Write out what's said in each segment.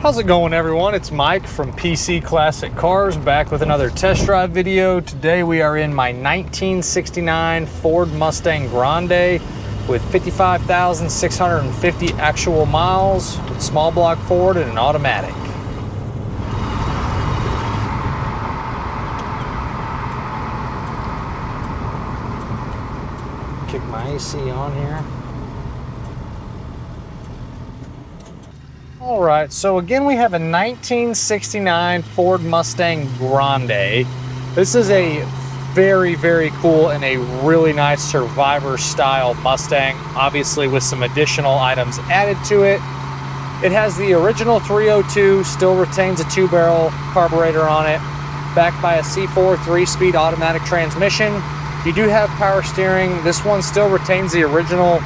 How's it going, everyone? It's Mike from PC Classic Cars, back with another test drive video. Today we are in my 1969 Ford Mustang Grande with 55,650 actual miles, with small block Ford and an automatic. Kick my AC on here. All right, so again, we have a 1969 Ford Mustang Grande. This is a very, very cool and a really nice survivor style Mustang, obviously with some additional items added to it. It has the original 302, still retains a 2-barrel carburetor on it, backed by a C4 3-speed automatic transmission. You do have power steering. This one still retains the original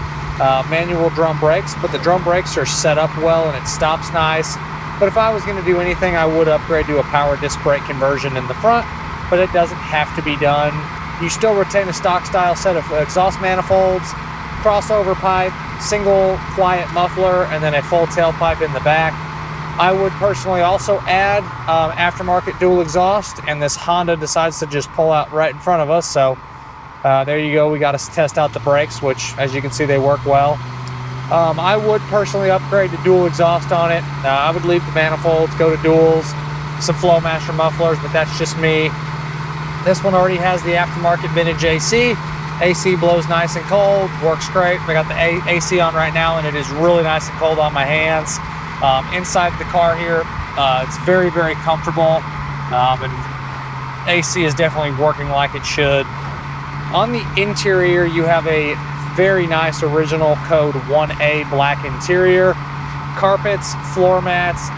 manual drum brakes, but the drum brakes are set up well and it stops nice. But if I was going to do anything, I would upgrade to a power disc brake conversion in the front, but it doesn't have to be done. You still retain a stock style set of exhaust manifolds, crossover pipe, single quiet muffler, and then a full tailpipe in the back. I would personally also add aftermarket dual exhaust, and this Honda decides to just pull out right in front of us, so there you go. We got to test out the brakes, which, as you can see, they work well. I would personally upgrade to dual exhaust on it. I would leave the manifolds, go to duals, some Flowmaster mufflers, but that's just me. This one already has the aftermarket vintage AC. AC blows nice and cold, works great. I got the AC on right now, and it is really nice and cold on my hands. Inside the car here, it's very, very comfortable, and AC is definitely working like it should. On the interior, you have a very nice original code 1A black interior. Carpets, floor mats,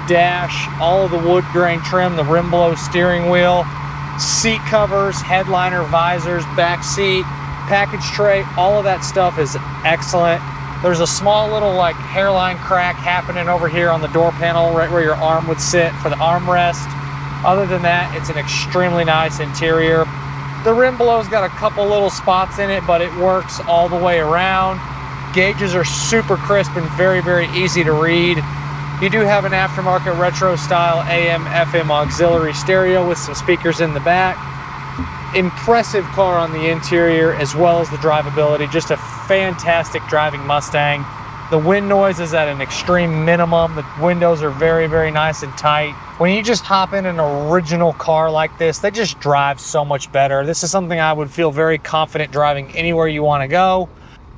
dash, all of the wood grain trim, the rim below steering wheel, seat covers, headliner, visors, back seat, package tray, all of that stuff is excellent. There's a small little like hairline crack happening over here on the door panel, right where your arm would sit for the armrest. Other than that, it's an extremely nice interior. The rim below's got a couple little spots in it, but it works all the way around. Gauges are super crisp and very, very easy to read. You do have an aftermarket retro style AM FM auxiliary stereo with some speakers in the back. Impressive car on the interior as well as the drivability. Just a fantastic driving Mustang. The wind noise is at an extreme minimum. The windows are very, very nice and tight. When you just hop in an original car like this, they just drive so much better. This is something I would feel very confident driving anywhere you want to go.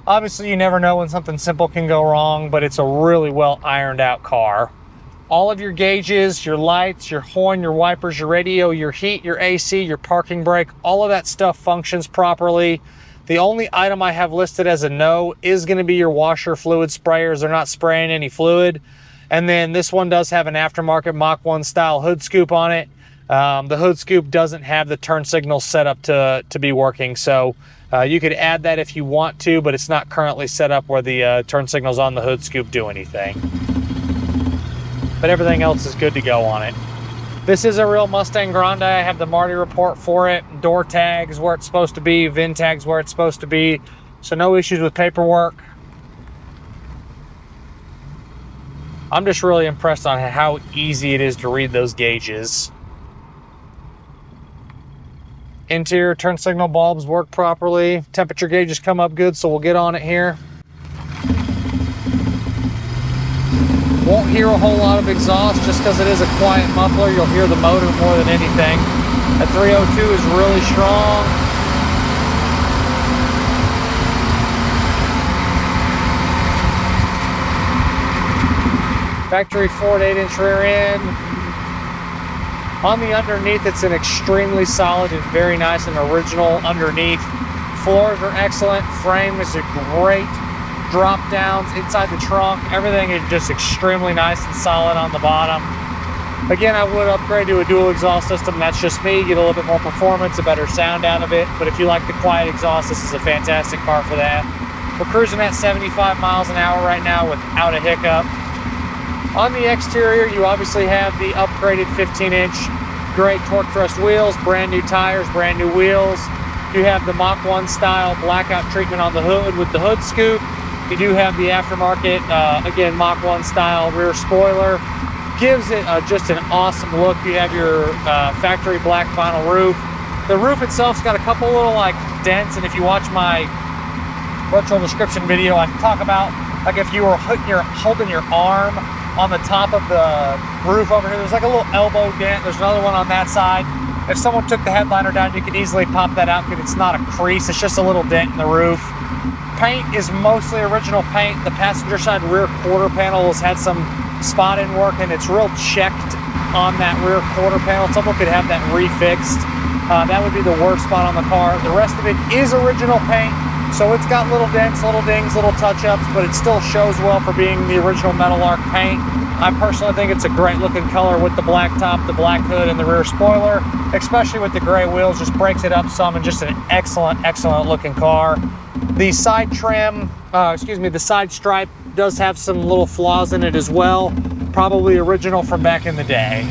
Obviously, you never know when something simple can go wrong, but it's a really well ironed out car. All of your gauges, your lights, your horn, your wipers, your radio, your heat, your AC, your parking brake, all of that stuff functions properly. The only item I have listed as a no is going to be your washer fluid sprayers. They're not spraying any fluid. And then this one does have an aftermarket Mach 1 style hood scoop on it. The hood scoop doesn't have the turn signals set up to be working. So you could add that if you want to, but it's not currently set up where the turn signals on the hood scoop do anything. But everything else is good to go on it. This is a real Mustang Grande. I have the Marty report for it. Door tags where it's supposed to be, VIN tags where it's supposed to be. So no issues with paperwork. I'm just really impressed on how easy it is to read those gauges. Interior turn signal bulbs work properly. Temperature gauges come up good, so we'll get on it here. Won't hear a whole lot of exhaust just because it is a quiet muffler. You'll hear the motor more than anything. That 302 is really strong. Factory Ford 8-inch rear end. On the underneath, it's an extremely solid and very nice and original underneath. Floors are excellent. Frame is a great. Drop downs inside the trunk. Everything is just extremely nice and solid on the bottom. Again, I would upgrade to a dual exhaust system. That's just me. Get a little bit more performance, a better sound out of it. But if you like the quiet exhaust, this is a fantastic car for that. We're cruising at 75 miles an hour right now without a hiccup. On the exterior, you obviously have the upgraded 15-inch great torque thrust wheels, brand new tires, brand new wheels. You have the Mach 1 style blackout treatment on the hood with the hood scoop. You do have the aftermarket, again, Mach 1 style rear spoiler. gives it just an awesome look. You have your factory black vinyl roof. The roof itself's got a couple little like dents, and if you watch my virtual description video, I talk about like if you were holding your arm on the top of the roof over here, there's like a little elbow dent. There's another one on that side. If someone took the headliner down, you could easily pop that out because it's not a crease, it's just a little dent in the roof. Paint is mostly original paint. The passenger side rear quarter panel has had some spot in work, and it's real checked on that rear quarter panel. Someone could have that refixed. That would be the worst spot on the car. The rest of it is original paint, so it's got little dents, little dings, little touch-ups, but it still shows well for being the original Metal Arc paint. I personally think it's a great looking color with the black top, the black hood, and the rear spoiler, especially with the gray wheels. Just breaks it up some, and just an excellent, excellent looking car. The side trim, the side stripe does have some little flaws in it as well, probably original from back in the day.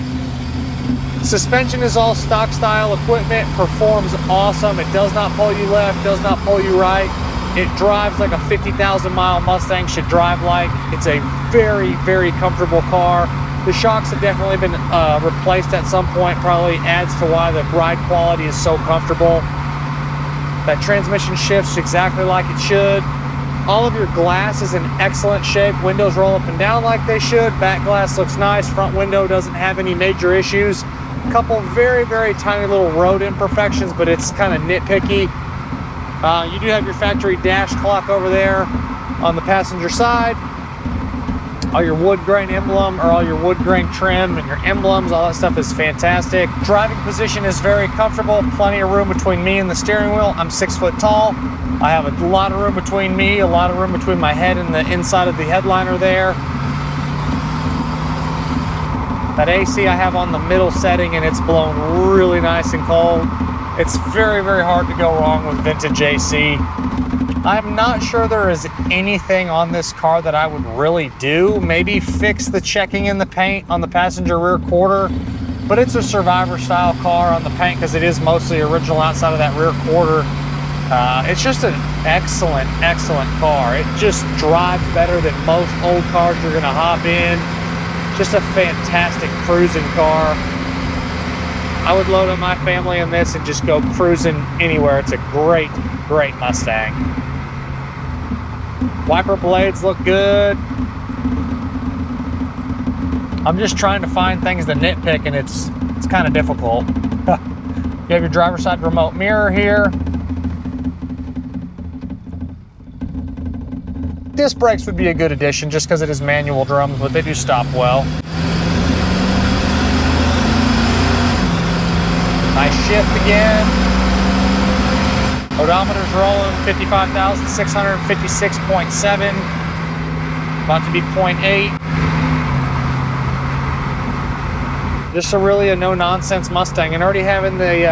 Suspension is all stock style equipment, performs awesome. It does not pull you left, does not pull you right. It drives like a 50,000 mile Mustang should drive like. It's a very, very comfortable car. The shocks have definitely been replaced at some point, probably adds to why the ride quality is so comfortable. That transmission shifts exactly like it should. All of your glass is in excellent shape. Windows roll up and down like they should. Back glass looks nice. Front window doesn't have any major issues. A couple very, very tiny little road imperfections, but it's kind of nitpicky. You do have your factory dash clock over there on the passenger side. All your wood grain emblem, or all your wood grain trim and your emblems, all that stuff is fantastic. Driving position is very comfortable. Plenty of room between me and the steering wheel. I'm 6 foot tall. I have a lot of room between me, a lot of room between my head and the inside of the headliner there. That AC I have on the middle setting, and it's blowing really nice and cold. It's very, very hard to go wrong with vintage AC. I'm not sure there is anything on this car that I would really do. Maybe fix the checking in the paint on the passenger rear quarter, but it's a survivor style car on the paint because it is mostly original outside of that rear quarter. It's just an excellent, excellent car. It just drives better than most old cars you're gonna hop in. Just a fantastic cruising car. I would load up my family in this and just go cruising anywhere. It's a great, great Mustang. Wiper blades look good. I'm just trying to find things to nitpick, and it's kind of difficult. You have your driver's side remote mirror here. Disc brakes would be a good addition just because it is manual drums, but they do stop well. Nice shift again. Odometer's rolling 55,656.7. About to be 0.8. Just really a no-nonsense Mustang, and already having the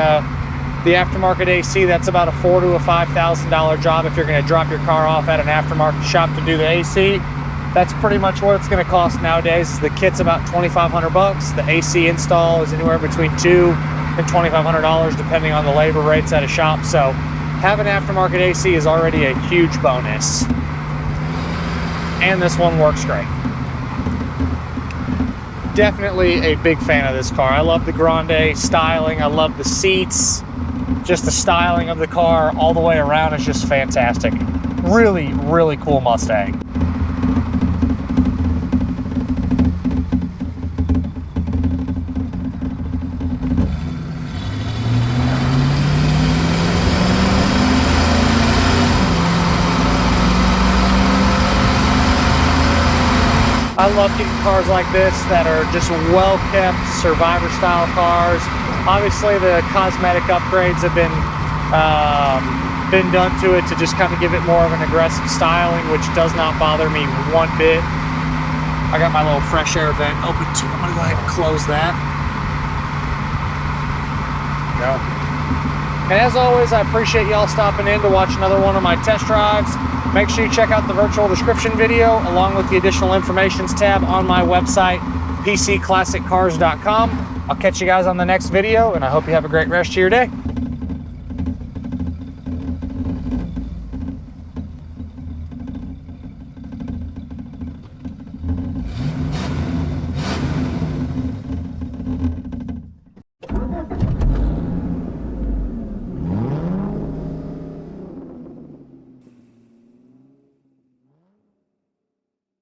aftermarket AC, that's about a $4,000 to a $5,000 job if you're going to drop your car off at an aftermarket shop to do the AC. That's pretty much what it's going to cost nowadays. The kit's about $2,500. The AC install is anywhere between $2,000 and $2,500 depending on the labor rates at a shop. So having aftermarket AC is already a huge bonus. And this one works great. Definitely a big fan of this car. I love the Grande styling. I love the seats. Just the styling of the car all the way around is just fantastic. Really, really cool Mustang. I love getting cars like this that are just well-kept, survivor-style cars. Obviously, the cosmetic upgrades have been done to it to just kind of give it more of an aggressive styling, which does not bother me one bit. I got my little fresh air vent open too. I'm gonna go ahead and close that. Go. And as always, I appreciate y'all stopping in to watch another one of my test drives. Make sure you check out the virtual description video along with the additional informations tab on my website, pcclassiccars.com. I'll catch you guys on the next video, and I hope you have a great rest of your day.